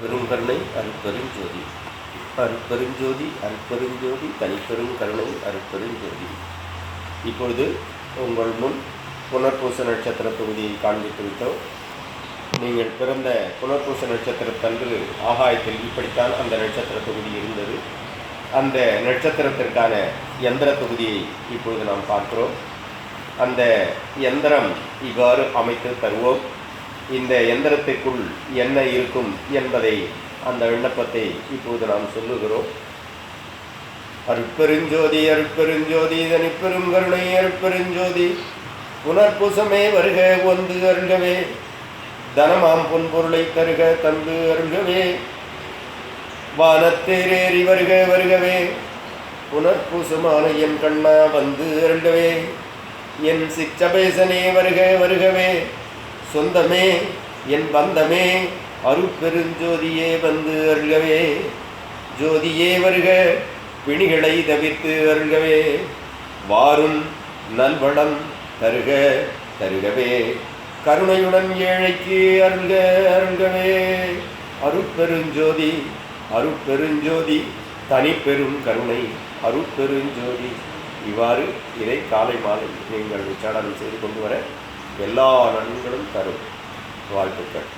பெருங்கருணை அருட்பெருஞ்சோதி. அருட்பெருஞ்சோதி அருட்பெருஞ்சோதி தனிப்பெரும் கருணை அருட்பெருஞ்சோதி. இப்பொழுது உங்கள் முன் புனர்பூச நட்சத்திர தொகுதியை காண்பித்து விட்டோம். நீங்கள் பிறந்த புனர்பூச நட்சத்திரத்தன்று ஆகாயத்தில் இப்படித்தான் அந்த நட்சத்திர தொகுதி இருந்தது. அந்த நட்சத்திரத்திற்கான எந்திர தொகுதியை இப்பொழுது நாம் பார்க்கிறோம். அந்த எந்திரம் இவ்வாறு அமைத்து தருவோம். இந்த எந்திரத்திற்குள் என்ன இருக்கும் என்பதை அந்த விண்ணப்பத்தை இப்போது நாம் சொல்லுகிறோம். அருட்பெருஞ்சோதி அருட்பெருஞ்சோதி தனிப்பெரும் கருணை அருட்பெருஞ்சோதி. புனர்பூசமே வருக வந்து அருள்கவே, தனமாம் பொன்பொருளை தருக தந்து அருள்கவே, வானத்தேரேறி வருக வருகவே, புனர்பூசமான என் கண்ணா வந்து அருள்கவே, என் சிச்சபேசனே வருக வருகவே, சொந்தமே என் பந்தமே அருட்பெருஞ்சோதியே வந்து அருள்கவே, ஜோதியே வருக பிணிகளை தவிர்த்து அருள்கவே, வாரும் நல்வளம் தருக தருகவே, கருணையுடன் ஏழைக்கு அருள்க அருள்கவே. அருட்பெருஞ்சோதி அருட்பெருஞ்சோதி தனிப்பெரும் கருணை அருட்பெருஞ்சோதி. இவ்வாறு இதை காலை மாலை நீங்கள் உச்சாடனம் செய்து கொண்டு வர எல்லா நன்மைகளும் தரும். வாழ்த்துக்கள்.